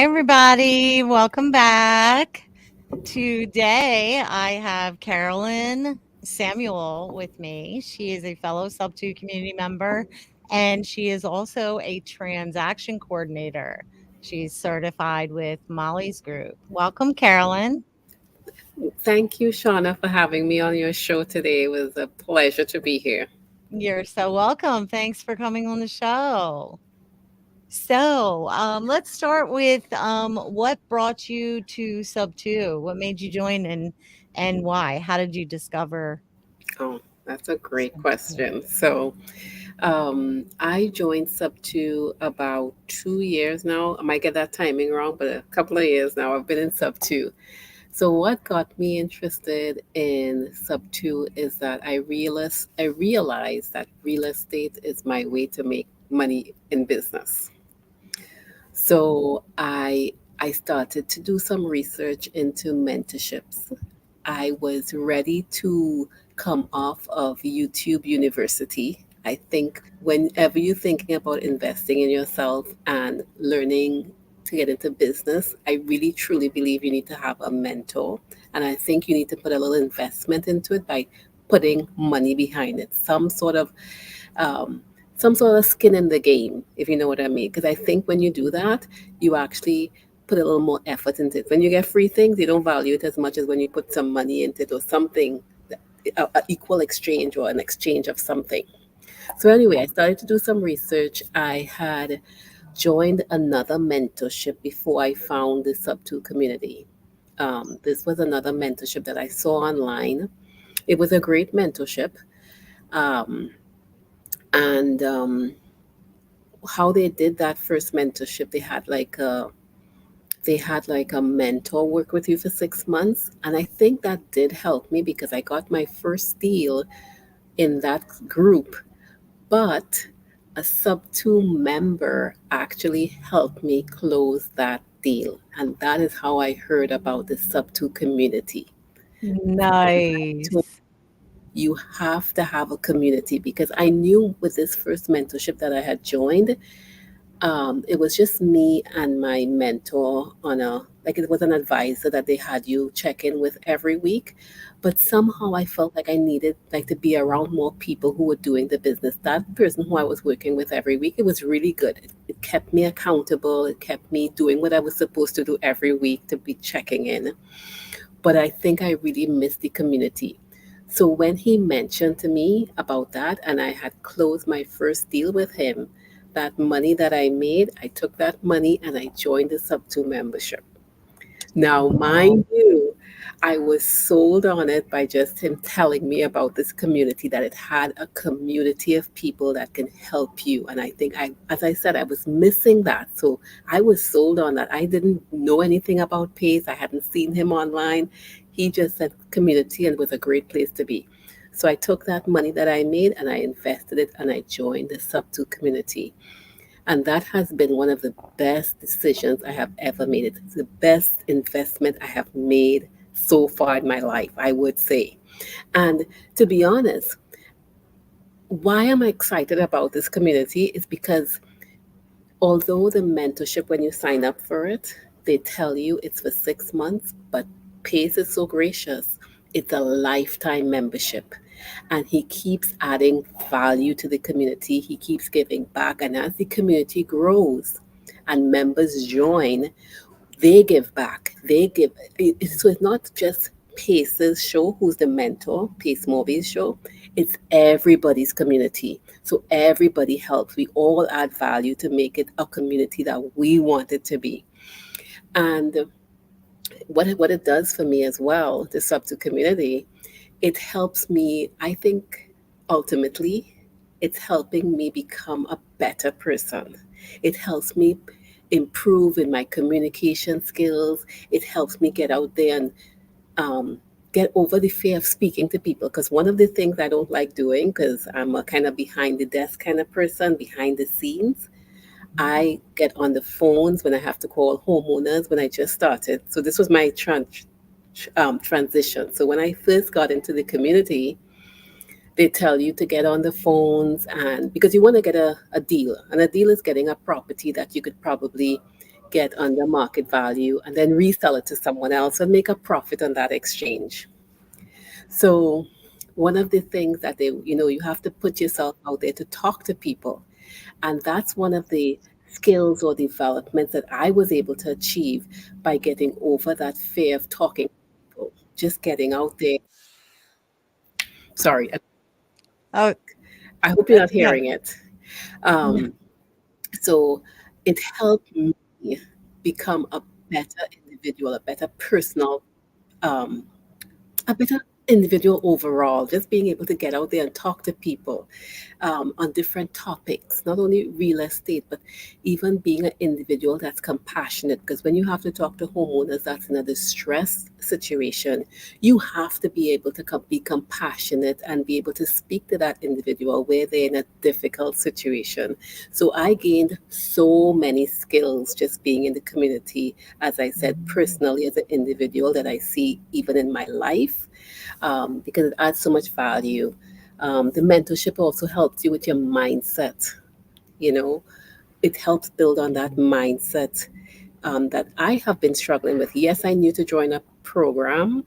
everybody. Welcome back. Today, I have Carolyn Samuel with me. She is a fellow Subto community member, and she is also a transaction coordinator. She's certified with Molly's Group. Welcome, Carolyn. Thank you, Shauna, for having me on your show today. It was a pleasure to be here. You're so welcome. Thanks for coming on the show. So, let's start with what brought you to Sub 2? What made you join and why? How did you discover Oh, that's a great Sub 2? question. I joined Subto about 2 years now. I might get that timing wrong, but a couple of years now I've been in Subto. So, what got me interested in Subto is that I realized that real estate is my way to make money in business. So I started to do some research into mentorships. I was ready to come off of YouTube University. I think whenever you're thinking about investing in yourself and learning to get into business, I really truly believe you need to have a mentor. And I think you need to put a little investment into it by putting money behind it, um, some sort of skin in the game, if you know what I mean. Because I think when you do that, you actually put a little more effort into it. When you get free things, you don't value it as much as when you put some money into it or something, a equal exchange or an exchange of something. So anyway, I started to do some research. I had joined another mentorship before I found the Sub2 community. This was another mentorship that I saw online. It was a great mentorship. Um, and how they did that first mentorship, they had like a mentor work with you for 6 months, and I think that did help me because I got my first deal in that group. But a Sub2 member actually helped me close that deal, and that is how I heard about the Sub2 community. Nice. You have to have a community, because I knew with this first mentorship that I had joined, it was just me and my mentor on like it was an advisor that they had you check in with every week. But somehow I felt like I needed like to be around more people who were doing the business. That person who I was working with every week, it was really good. It kept me accountable. It kept me doing what I was supposed to do every week to be checking in. But I think I really missed the community. So when he mentioned to me about that, and I had closed my first deal with him, that money that I made, I took that money and I joined the Sub2 membership. Now, Wow. mind you, I was sold on it by just him telling me about this community, that it had a community of people that can help you. And I think as I said, I was missing that. So I was sold on that. I didn't know anything about Pace. I hadn't seen him online. He just said community and was a great place to be. So I took that money that I made and I invested it and I joined the Sub2 community. And that has been one of the best decisions I have ever made. It's the best investment I have made so far in my life, I would say. And to be honest, why am I excited about this community is because although the mentorship, when you sign up for it, they tell you it's for 6 months, but Pace is so gracious. It's a lifetime membership. And he keeps adding value to the community. He keeps giving back. And as the community grows and members join, they give back. So it's not just Pace's show, who's the mentor, Pace Movies show. It's everybody's community. So everybody helps. We all add value to make it a community that we want it to be. And what it does for me as well, the Subto community, it helps me, I think, ultimately, it's helping me become a better person. It helps me improve in my communication skills. It helps me get out there and um, get over the fear of speaking to people. Because one of the things I don't like doing, because I'm a kind of behind the desk kind of person, behind the scenes, I get on the phones when I have to call homeowners when I just started. So this was my transition. So when I first got into the community, they tell you to get on the phones, and because you want to get a deal, and a deal is getting a property that you could probably get under market value, and then resell it to someone else and make a profit on that exchange. So one of the things that you have to put yourself out there to talk to people. And that's one of the skills or developments that I was able to achieve by getting over that fear of talking to people, just getting out there. Sorry, Oh, I hope you're that's not okay. hearing it. Um, so it helped me become a better individual, a better personal, um, a better individual overall, just being able to get out there and talk to people on different topics, not only real estate, but even being an individual that's compassionate. Because when you have to talk to homeowners that's in a distress situation, you have to be able to be compassionate and be able to speak to that individual where they're in a difficult situation. So I gained so many skills just being in the community, as I said, personally as an individual that I see even in my life, because it adds so much value. The mentorship also helps you with your mindset. You know, it helps build on that mindset that I have been struggling with. Yes, I knew to join a program,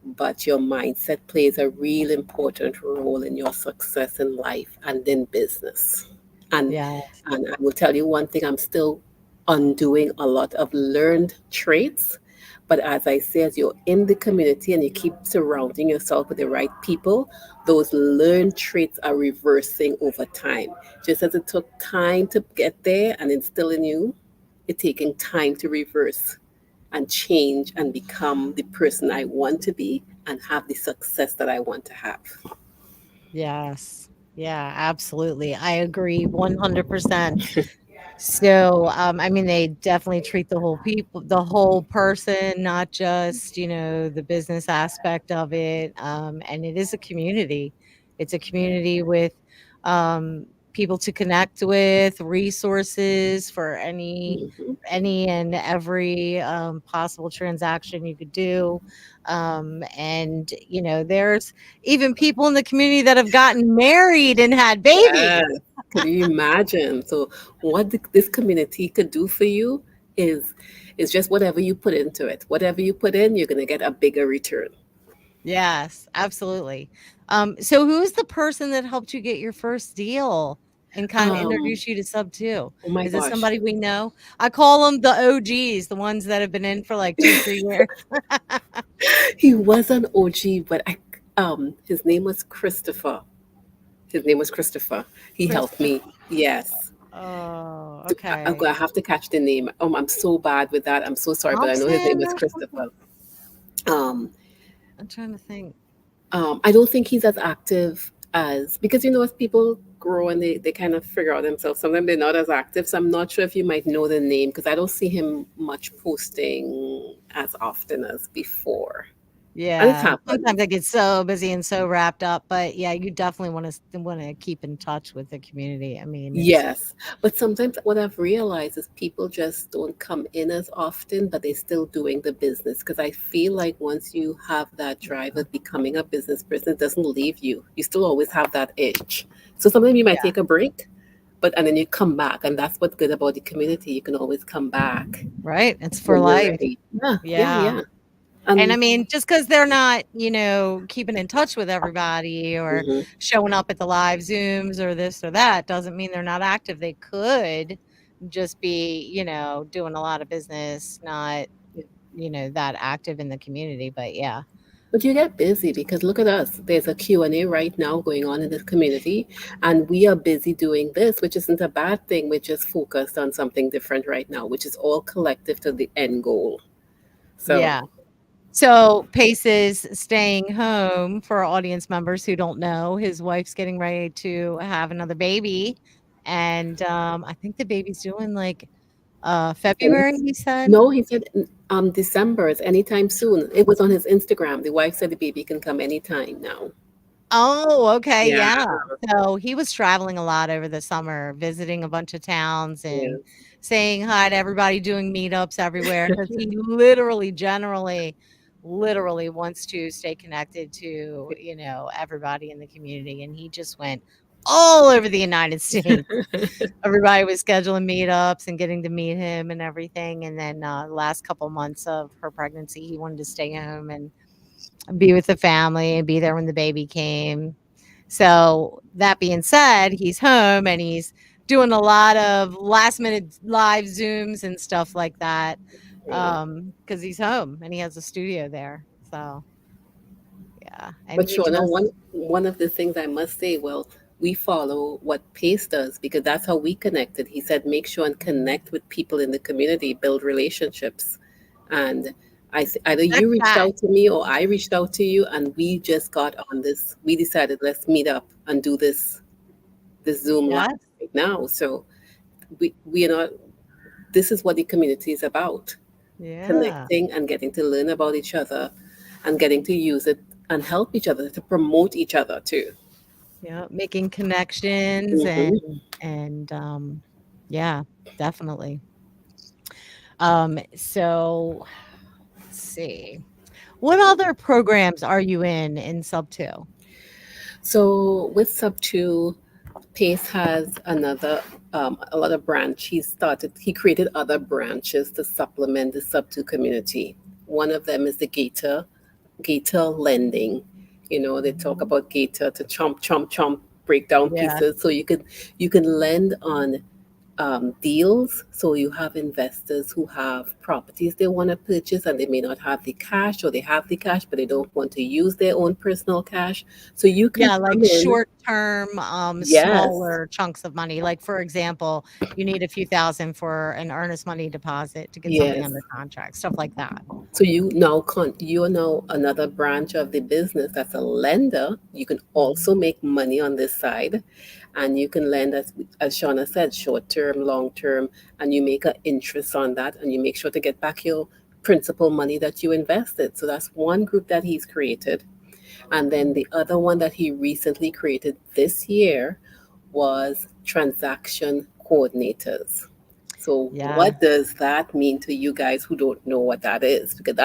but your mindset plays a real important role in your success in life and in business. And Yeah. and I will tell you one thing, I'm still undoing a lot of learned traits. But as I say, as you're in the community and you keep surrounding yourself with the right people, those learned traits are reversing over time. Just as it took time to get there and instill in you, it's taking time to reverse and change and become the person I want to be and have the success that I want to have. Yes. Yeah, absolutely. I agree 100%. So, I mean, they definitely treat the whole person, not just, the business aspect of it. And it is a community. It's a community with people to connect with, resources for Mhm. any and every possible transaction you could do. And there's even people in the community that have gotten married and had babies. Yes. Could you imagine? So, what this community could do for you is is just whatever you put into it. Whatever you put in, you're going to get a bigger return. Yes, absolutely. So who's the person that helped you get your first deal and kind of Um, introduce you to Sub 2? oh my Is it gosh, somebody we know? I call them the OGs, the ones that have been in for like 2, 3 years. he was an OG, but his name was Christopher. His name was Christopher. He helped Christopher. me. Yes. Oh, I okay. have to catch the name. I'm so bad with that. I'm so sorry, but I know his name Thompson was or something? Christopher. Um, I'm trying to think. I don't think he's as active as because as people grow and they kind of figure out themselves, sometimes they're not as active. So I'm not sure if you might know the name because I don't see him much posting as often as before. And it Yeah, sometimes happens. I get so busy and so wrapped up, but yeah, you definitely wanna keep in touch with the community. I mean, it's Yes. But sometimes what I've realized is people just don't come in as often, but they're still doing the business. Because I feel like once you have that drive of becoming a business person, it doesn't leave you. You still always have that itch. So sometimes you might yeah, take a break, but and then you come back. And that's what's good about the community. You can always come back right? It's for when you're life. ready. Yeah, yeah, Yeah. yeah. And I And mean, just because 'cause they're not, keeping in touch with everybody or mhm. showing up at the live Zooms or this or that doesn't mean they're not active. They could just be, doing a lot of business, not, that active in the community, but yeah. But you get busy because look at us. There's a Q&A right now going on in this community, and we are busy doing this, which isn't a bad thing. We're just focused on something different right now, which is all collective to the end goal. So, Yeah. So, Pace is staying home for our audience members who don't know, his wife's getting ready to have another baby, and, I think the baby's doing, like, and February, he said? no, he said December is anytime soon. It was on his Instagram. The wife said the baby can come anytime now. Oh, okay, Yeah, yeah. So, he was traveling a lot over the summer, visiting a bunch of towns and yeah. saying hi to everybody, doing meetups everywhere because he literally, generally, literally wants to stay connected to, everybody in the community, and he just went all over the United States. Everybody was scheduling meetups and getting to meet him and everything. And then the last couple months of her pregnancy, he wanted to stay home and be with the family and be there when the baby came. So that being said, he's home and he's doing a lot of last minute live Zooms and stuff like that Yeah. because he's home and he has a studio there. So yeah, and But he Shauna, just one of the things I must say, well, we follow what Pace does because that's how we connected. He said, make sure and connect with people in the community, build relationships. And either check you reached that. out to me or I reached out to you, and we just got on this. We decided let's meet up and do this Zoom live Yes. right now. So we are not. This is what the community is about: Yeah. connecting and getting to learn about each other, and getting to use it and help each other to promote each other too. Yeah. Making connections Hmm. and yeah, definitely. So let's see. What other programs are you in Sub 2? So with Subto, Pace has a lot of branch. He created other branches to supplement the Subto community. One of them is the Gator lending. You know, they talk Mhm. about Gator to chomp, chomp, chomp, break down Yeah. pieces. So you can lend on deals. So you have investors who have properties they want to purchase and they may not have the cash, or they have the cash but they don't want to use their own personal cash. So you can Yeah, like come in. short-term, Yes, smaller chunks of money. Like, for example, you need a few thousand for an earnest money deposit to get something yes. under contract, stuff like that. So you are now another branch of the business that's a lender. You can also Mhm. make money on this side, and you can lend as Shauna said, short term, long term, and you make an interest on that, and you make sure to get back your principal money that you invested. So that's one group that he's created. And then the other one that he recently created this year was transaction coordinators. So Yeah, what does that mean to you guys who don't know what that is? Because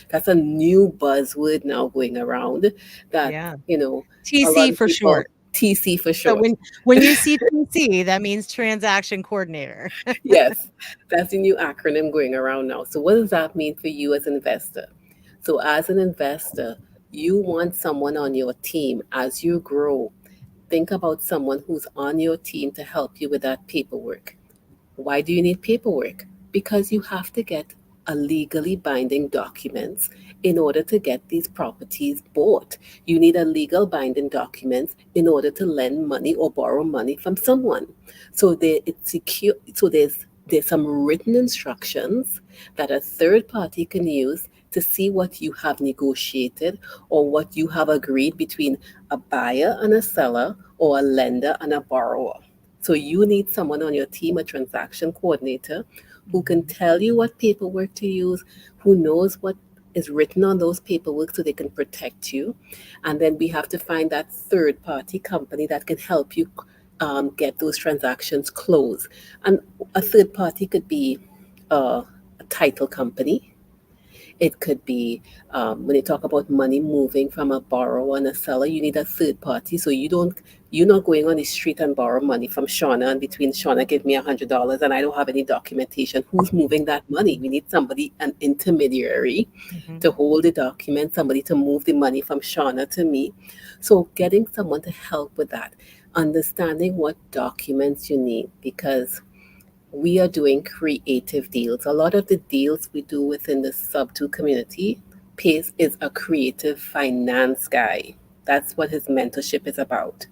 that's a new buzzword now going around that, yeah. you know, a lot TC of for people, short. TC for So short. when you see TC, that means transaction coordinator. Yes, that's the new acronym going around now. So what does that mean for you as an investor? So as an investor, you want someone on your team as you grow. Think about someone who's on your team to help you with that paperwork. Why do you need paperwork? Because you have to get a legally binding documents in order to get these properties bought. You need a legal binding documents in order to lend money or borrow money from someone. So it's secure. So there's some written instructions that a third party can use to see what you have negotiated or what you have agreed between a buyer and a seller or a lender and a borrower. So you need someone on your team, a transaction coordinator, who can Mhm. tell you what paperwork to use, who knows what is written on those paperwork so they can protect you. And then we have to find that third party company that can help you get those transactions closed. And a third party could be a title company. It could be when you talk about money moving from a borrower and a seller, you need a third party. So you're not going on the street and borrow money from Shauna, and between Shauna give me $100 and I don't have any documentation. Who's moving that money? We need somebody, an intermediary, Mhm. to hold the document, somebody to move the money from Shauna to me. So getting someone to help with that, understanding what documents you need, because we are doing creative deals. A lot of the deals we do within the Sub2 community, Pace is a creative finance guy. That's what his mentorship is about.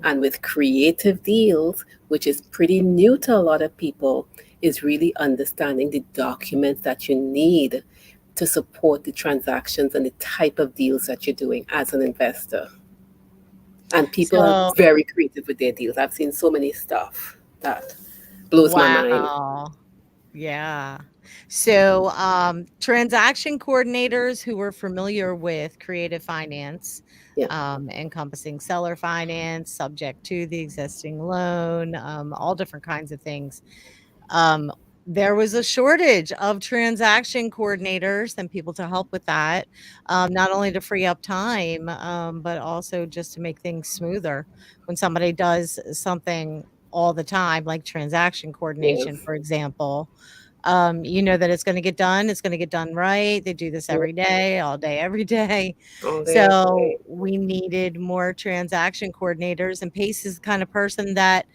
And with creative deals, which is pretty new to a lot of people, is really understanding the documents that you need to support the transactions and the type of deals that you're doing as an investor. And people are So very creative with their deals. I've seen so many stuff that blows my mind. wow. Yeah. So, transaction coordinators who are familiar with creative finance, Yeah. encompassing seller finance, subject to the existing loan, all different kinds of things. Um, there was a shortage of transaction coordinators and people to help with that, not only to free up time, but also just to make things smoother. When somebody does something all the time, like transaction coordination, Yes. for example, you know that it's going to get done. It's going to get done right. They do this every day, all day, every day. All day, every So day. we needed more transaction coordinators. And Pace is the kind of person that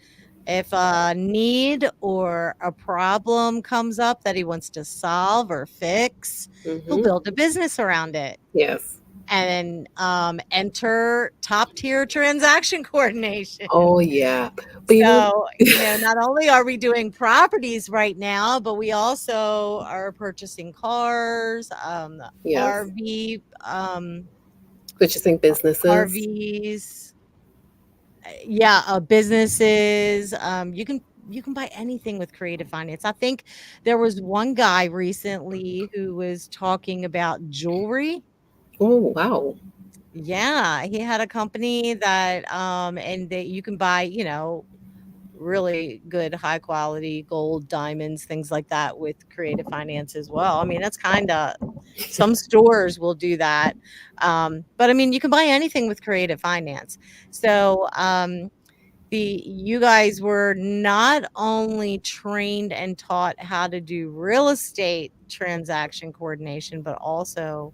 if a need or a problem comes up that he wants to solve or fix, he'll Mm-hmm. build a business around it. Yes. And enter top tier transaction coordination. Oh, yeah. But you know, So, you know, not only are we doing properties right now, but we also are purchasing cars, yes, RV, purchasing businesses. RVs, yeah, businesses. You can buy anything with creative finance. I think there was one guy recently who was talking about jewelry. Oh, wow. Yeah, he had a company that and that you can buy, you know, really good high quality gold, diamonds, things like that with creative finance as well. I mean, that's kind of some stores will do that. But I mean, you can buy anything with creative finance. So, the you guys were not only trained and taught how to do real estate transaction coordination, but also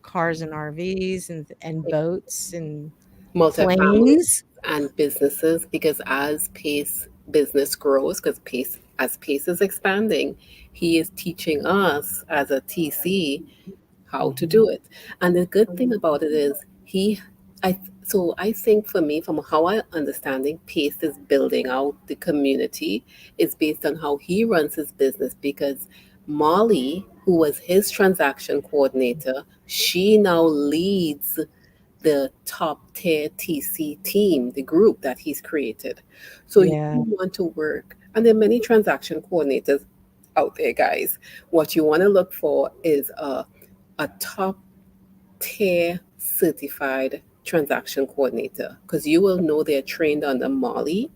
cars and RVs and boats and Multifamily planes. and businesses, because as Pace business grows, because Pace as Pace is expanding, he is teaching us as a TC how to do it. And the good thing about it is I think for me, from how I understanding, Pace is building out the community is based on how he runs his business, because Molly, who was his transaction coordinator, she now leads the top tier TC team, the group that he's created. So you Yeah. want to work, and there are many transaction coordinators out there, guys. What you want to look for is a top tier certified transaction coordinator, because you will know they're trained under Molly.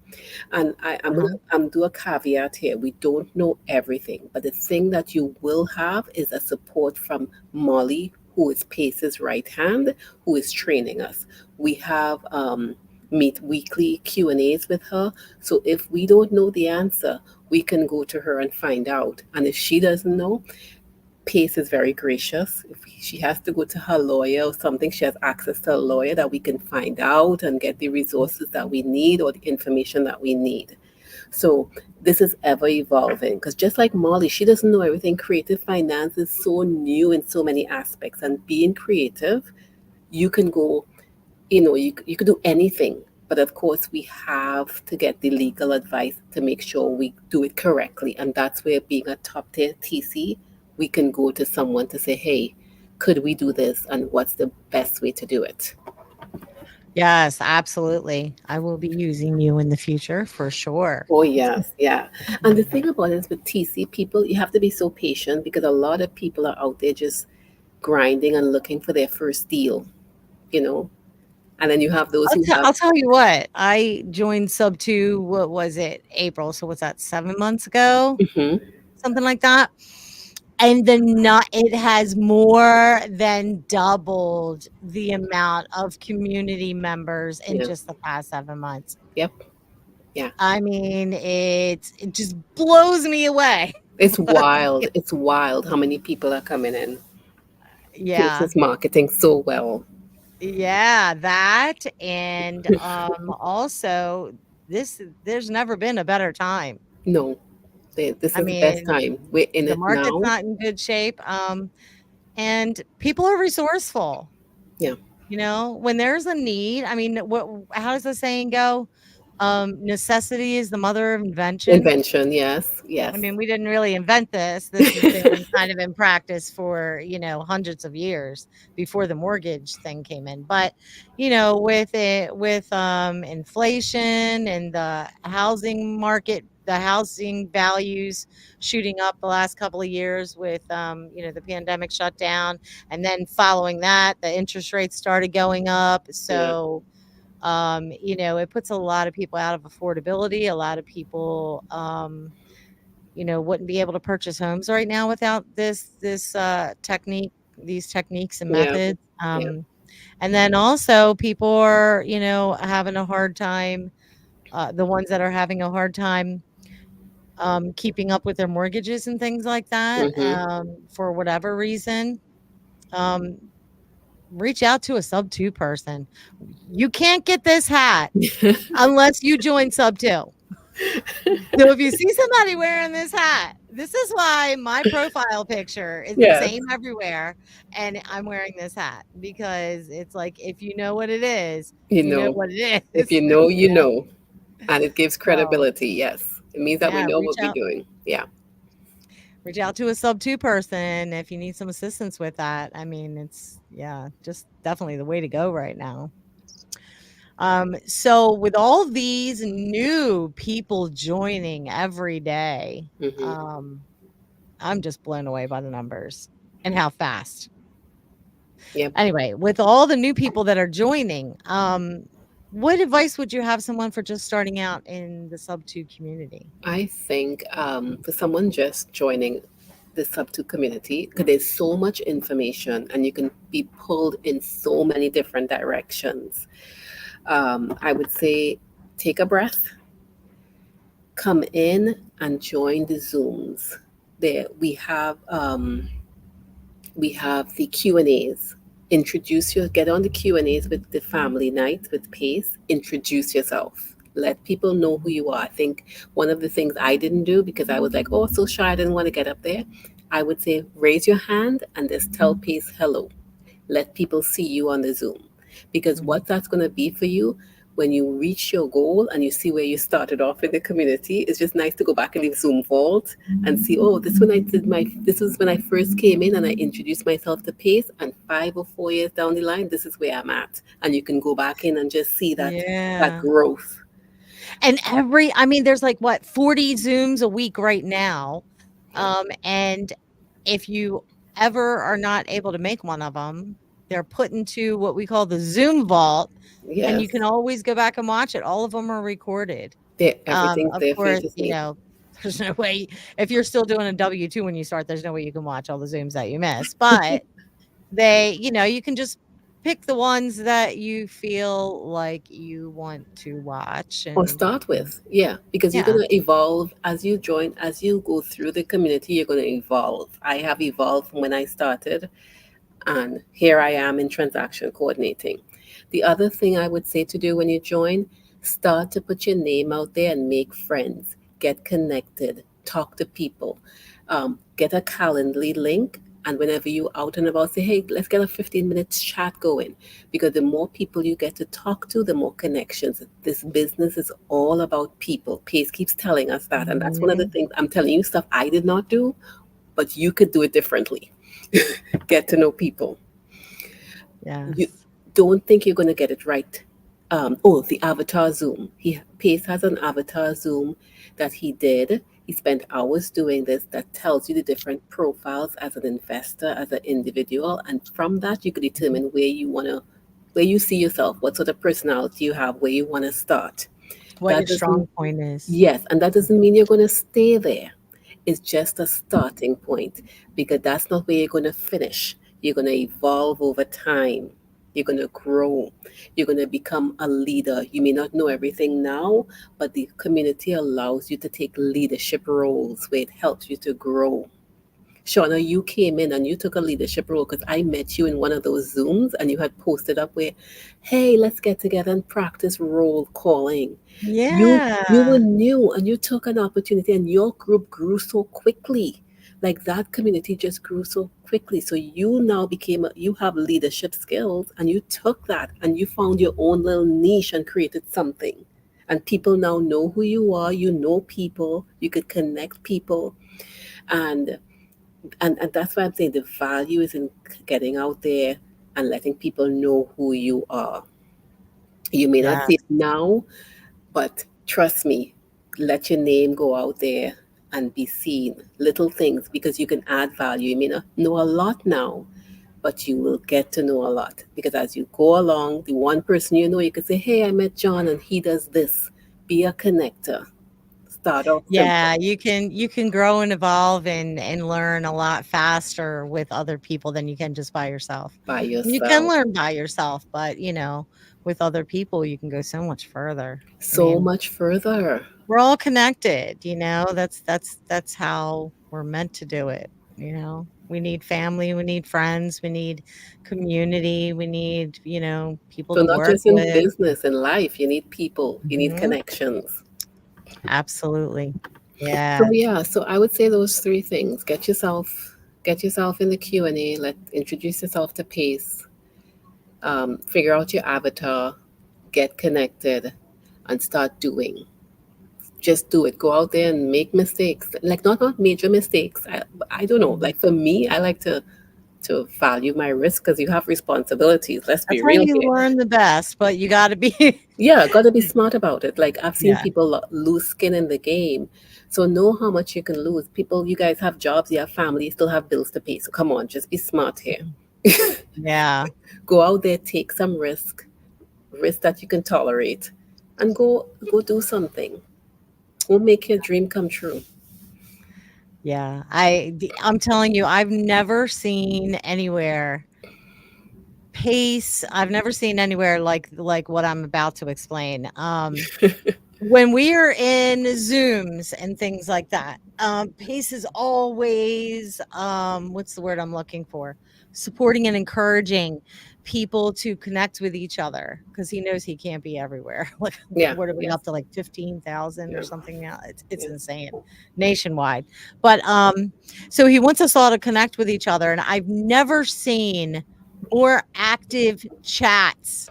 And Uh-huh. I'm do a caveat here. We don't know everything, but the thing that you will have is a support from Molly, who is Pace's right hand, who is training us. We have meet weekly Q&As with her. So if we don't know the answer, we can go to her and find out. And if she doesn't know, Pace is very gracious. If she has to go to her lawyer or something, she has access to a lawyer that we can find out and get the resources that we need or the information that we need. So this is ever evolving, because just like Molly, she doesn't know everything. Creative finance is so new in so many aspects, and being creative, you can go, you could do anything. But of course, we have to get the legal advice to make sure we do it correctly. And that's where, being a top tier TC, we can go to someone to say, hey, could we do this? And what's the best way to do it? Yes, absolutely. I will be using you in the future for sure. Oh, yes, yeah. And the thing about it is, with TC people, you have to be so patient, because a lot of people are out there just grinding and looking for their first deal, you know? And then you have those who have, I'll tell you what, I joined Subto, what was it? April, so what's that, 7 months ago? mhm, Something like that? And the not it has more than doubled the amount of community members in yeah, just the past 7 months. yep, yeah. I mean, it just blows me away. It's wild. It's wild how many people are coming in. Pace Yeah. is marketing so well. Yeah, that and, also there's never been a better time. No, this I is the best mean, time. We're in the it market's now. not in good shape, and people are resourceful, Yeah, you know? When there's a need, I mean, what how does the saying go? "Necessity is the mother of invention." invention. Yes, I yes. mean, we didn't really invent this. This has been kind of in practice for, you know, hundreds of years before the mortgage thing came in. But, you know, with inflation and the housing market, the housing values shooting up the last couple of years with you know, the pandemic shutdown, and then following that, the interest rates started going up. Yeah, So you know, it puts a lot of people out of affordability, a lot of people wouldn't be able to purchase homes right now without this technique, these techniques and Yeah. methods. Yeah. And then also people are, having a hard time, the ones that are having a hard time keeping up with their mortgages and things like that, Hmm. for whatever reason. Um, reach out to a sub two person. You can't get this hat unless you join sub two. So if you see somebody wearing this hat, this is why my profile picture is the Yes. same everywhere, and I'm wearing this hat because it's like if you know what it is, You you know know, what it if is. you know, you know, and it gives So credibility. Yes. It means that we yeah, know what we're doing. Yeah. reach out to a sub two person if you need some assistance with that. I mean, it's yeah, just definitely the way to go right now. So with all these new people joining every day, Hmm. um, I'm just blown away by the numbers and how fast. Yep. Anyway, with all the new people that are joining, what advice would you have someone for just starting out in the sub two community? I think for someone just joining the Subto community, because there's so much information and you can be pulled in so many different directions. I would say take a breath, come in and join the Zooms. There we have the Q&As. Introduce your get on the Q&As with the family night with Pace. Introduce yourself. Let people know who you are. I think one of the things I didn't do because I was like, oh, so shy, I didn't want to get up there. I would say raise your hand and just tell Pace hello. Let people see you on the Zoom. Because Mhm. what that's going to be for you when you reach your goal and you see where you started off in the community, it's just nice to go back in the Zoom vault and see, oh, this was when I first came in and I introduced myself to Pace, and 5 or 4 years down the line, this is where I'm at. And you can go back in and just see that Yeah. growth. And I mean, there's like what, 40 Zooms a week right now. Yeah. And if you ever are not able to make one of them, they're put into what we call the Zoom vault, and you can Yes. always go back and watch it. All of them are recorded. Everything's Of there for you course, to see. there's no way if you're still doing a W-2 when you start, there's no way you can watch all the Zooms that you miss. But you can just pick the ones that you feel like you want to watch Or and start with, yeah, because you're yeah. going to evolve as you join, as you go through the community, you're going to evolve. I have evolved from when I started, and here I am in transaction coordinating. The other thing I would say to do when you join, start to put your name out there and make friends, get connected, talk to people, get a Calendly link. And whenever you're out and about, say, hey, let's get a 15-minute chat going. Because the more people you get to talk to, the more connections. This business is all about people. Pace keeps telling us that. And that's one of the Mhm. things I'm telling you stuff I did not do, but you could do it differently. Get to know people. You Yes. don't think you're going to get it right. The avatar Zoom. Pace has an avatar Zoom that he did. He spent hours doing this that tells you the different profiles as an investor, as an individual, and from that you could determine where you see yourself, what sort of personality you have, where you want to start. What That your strong doesn't point is. Yes, and that doesn't mean you're going to stay there. It's just a starting point because that's not where you're going to finish. You're going to evolve over time. You're going to grow. You're going to become a leader. You may not know everything now, but the community allows you to take leadership roles where it helps you to grow. Shauna, you came in and you took a leadership role because I met you in one of those Zooms and you had posted up where, hey, let's get together and practice role calling. You were Yeah. new and you took an opportunity and your group grew so quickly. Like that community just grew so quickly. So you now you have leadership skills and you took that and you found your own little niche and created something. And people now know who you are. You know people. You could connect people. And and that's why I'm saying the value is in getting out there and letting people know who you are. You may not see Yes. it now, but trust me, let your name go out there and be seen. Little things because you can add value. You may not know a lot now, but you will get to know a lot because as you go along, the one person you know, you could say, hey, I met John and he does this. Be a connector. Start off simple Yeah, you can grow and evolve and learn a lot faster with other people than you can just by yourself. by You can yourself. learn by yourself, but, with other people, you can go so much further. I So mean, much further. we're all connected, that's how we're meant to do it. We need family, we need friends, we need community, we need, people So to not work just in with. business, in life, you need people, you need Mhm. connections. Absolutely. So Yeah. yeah, so I would say those three things. Get yourself in the Q&A, let introduce yourself to Pace, figure out your avatar, get connected, and start doing. Just do it. Go out there and make mistakes. Like not major mistakes. I don't know. Mhm. Like for me, I like to value my risk because you have responsibilities. Let's be That's how real you here. learn the best, but you gotta be Yeah, got to be smart about it. Like I've seen Yeah. people lose skin in the game. So know how much you can lose. People, you guys have jobs, you have family, you still have bills to pay. So come on, just be smart here. Mhm. Yeah. Go out there, take some risk that you can tolerate, and go do something. Go make your dream come true. Yeah. I'm telling you, I've never seen anywhere pace I've never seen anywhere like what I'm about to explain. When we are in Zooms and things like that, Pace is always, what's the word I'm looking for? Supporting and encouraging people to connect with each other because he knows he can't be everywhere. Like, Yeah, what are we yes, up to? Like 15,000 or yeah, something now? It's yeah, insane nationwide. But so he wants us all to connect with each other, and I've never seen more active chats.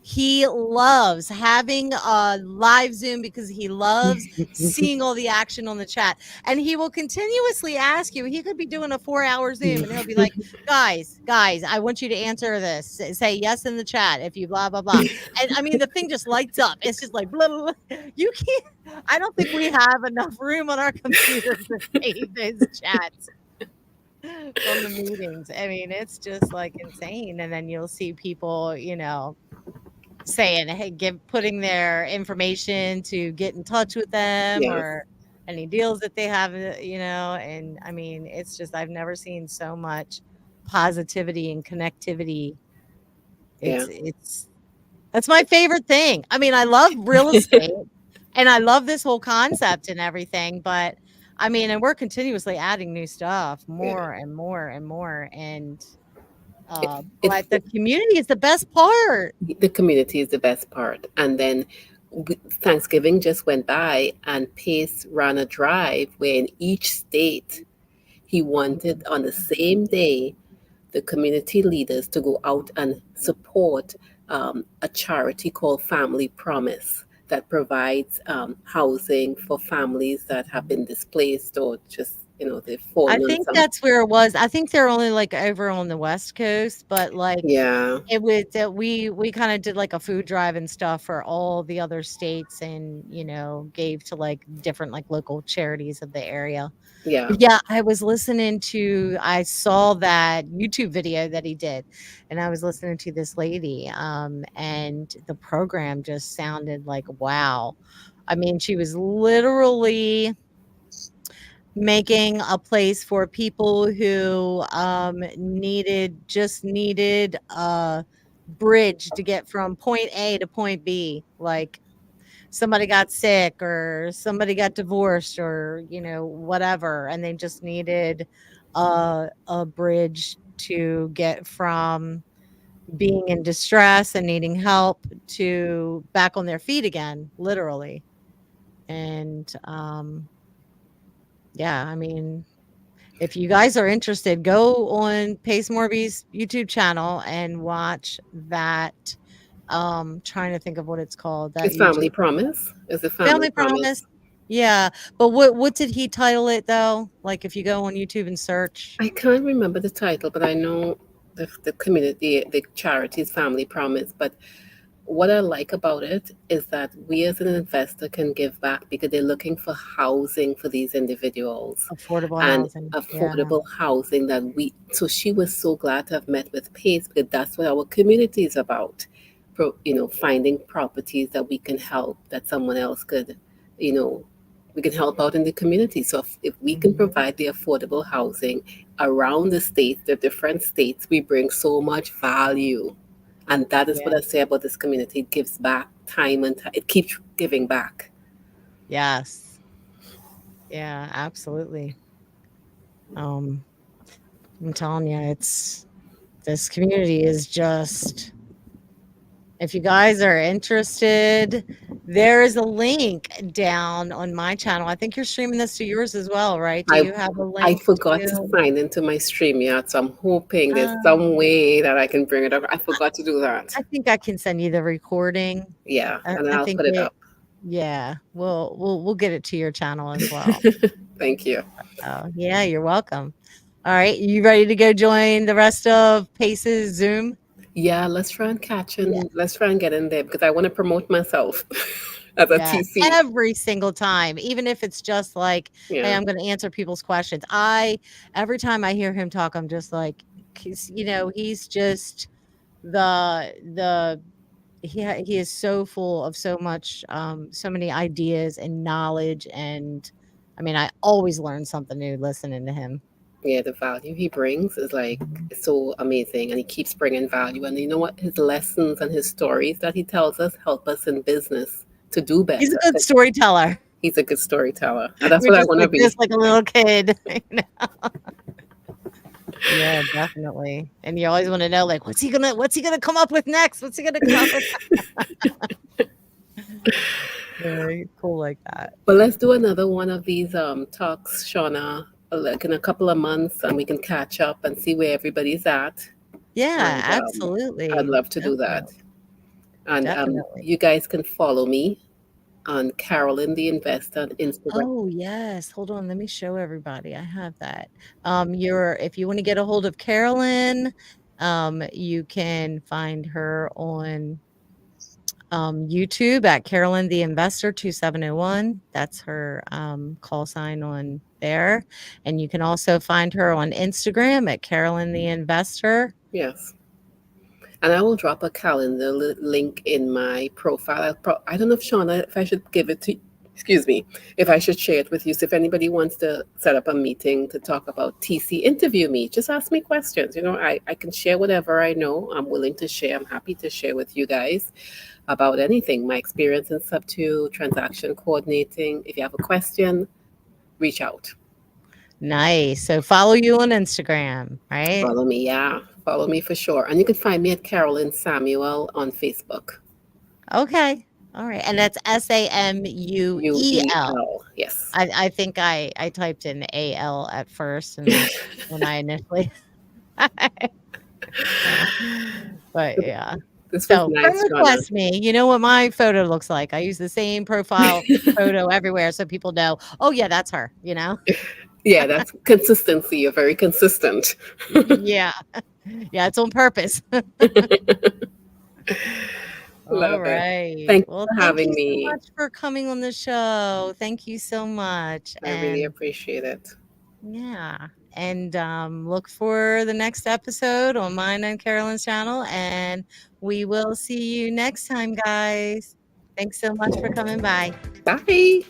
He loves having a live Zoom because he loves seeing all the action on the chat. And he will continuously ask you, he could be doing a 4-hour Zoom and he'll be like, guys, I want you to answer this. Say yes in the chat if you blah, blah, blah. And I mean, the thing just lights up. It's just like, blah, blah, blah. You can't, I don't think we have enough room on our computer to save his chats from the meetings. I mean, it's just like insane. And then you'll see people, saying, "Hey," putting their information to get in touch with them yeah, or any deals that they have, and I mean, it's just I've never seen so much positivity and connectivity. yeah. It's that's my favorite thing. I mean, I love real estate and I love this whole concept and everything, but I mean, and we're continuously adding new stuff, Yeah. more and more and more, and It, it, but the community is the best part. the community is the best part. And then Thanksgiving just went by, and Pace ran a drive where in each state he wanted on the same day the community leaders to go out and support a charity called Family Promise that provides housing for families that have been displaced or just, they've I fallen on think some. that's where it was. I think they're only, like, over on the West Coast, but, like, Yeah, it was that we kinda did, like, a food drive and stuff for all the other states and, gave to, like, different, like, local charities of the area. yeah. But, yeah, I saw that YouTube video that he did, and I was listening to this lady, and the program just sounded like, wow. I mean, she was literally making a place for people who, needed a bridge to get from point A to point B, like, somebody got sick or somebody got divorced or, whatever, and they just needed a bridge to get from being in distress and needing help to back on their feet again, literally, and, yeah, I mean, if you guys are interested, go on Pace Morby's YouTube channel and watch that, trying to think of what it's called, that It's Family YouTube Promise. It's a Family Family Promise. Promise. Yeah, but what did he title it though? Like, if you go on YouTube and search I can't remember the title, but I know the community, the charity's Family Promise. But what I like about it is that we as an investor can give back because they're looking for housing for these individuals affordable and housing, yeah. affordable housing that so she was so glad to have met with Pace because that's what our community is about. Finding properties that we can help that someone else could, you know, we can help out in the community. So if we can Mhm. provide the affordable housing around the states, the different states, we bring so much value. And that is what Yeah. I say about this community. It gives back time and time. It keeps giving back. Yes. Yeah, absolutely. Um, I'm telling you, it's this community is just if you guys are interested, there is a link down on my channel. I think you're streaming this to yours as well, right? Do I you have a I link forgot to to sign into my StreamYard, so I'm hoping there's some um, way that I can bring it up. I forgot to do that. I think I can send you the recording. Yeah, and I I'll think put it it up. yeah, we'll get it to your channel as well. Thank you. Oh, yeah, you're welcome. All right, you ready to go join the rest of Pace's Zoom? Yeah, let's try and Yeah. let's try and get in there because I want to promote myself as a Yeah, TC. every single time, even if it's just like, "Hey, Yeah, I'm gonna answer people's questions." Every time I hear him talk, I'm just like, he's just the he is so full of so much, so many ideas and knowledge, and I mean, I always learn something new listening to him. yeah, the value he brings is like so amazing, and he keeps bringing value. And you know what? His lessons and his stories that he tells us help us in business to do He's a better. good storyteller. He's a good storyteller, and that's We're what I just want to like this, be. like a little kid, Yeah, definitely, and you always wanna know, like, what's he gonna come up with next? What's he gonna come up with? Yeah, he's cool like that. But let's do another one of these talks, Shauna, like in a couple of months, and we can catch up and see where everybody's at. Yeah, And I'd absolutely. love to do that. Definitely, And definitely. you guys can follow me on Carolyn the Investor on Instagram. Oh, yes, hold on, let me show everybody, I have that. Your if you wanna get a hold of Carolyn, you can find her on, YouTube at Carolyn the Investor 2701. That's her, call sign on there, and you can also find her on Instagram at Carolyn the Investor. Yes. And I will drop a calendar link in my profile. I don't know if Shauna, if I should give it to, excuse me, if I should share it with you. So if anybody wants to set up a meeting to talk about TC, interview me. Just ask me questions. You know, I can share whatever I know. I'm willing to share. I'm happy to share with you guys about anything. My experience in Subto, transaction coordinating. If you have a question, reach out. Nice, so follow you on Instagram, right? Follow me. Yeah, follow me for sure. And you can find me at Carolyn Samuel on Facebook. Okay. All right. And that's Samuel. UEL. Yes. I think I typed in AL at first, and that's when I initially but yeah. This was So friend nice, Shauna. request me. You know what my photo looks like. I use the same profile photo everywhere so people know, "Oh, yeah, that's her," you know? Yeah, that's consistency. You're very consistent. Yeah. Yeah, it's on purpose. All Love it. right. Thank Well, you for thank you having so me. much for coming on the show. Thank you so much, I really and appreciate it. yeah, and, look for the next episode on mine and Carolyn's channel, and we will see you next time, guys. Thanks so much for coming by. Bye.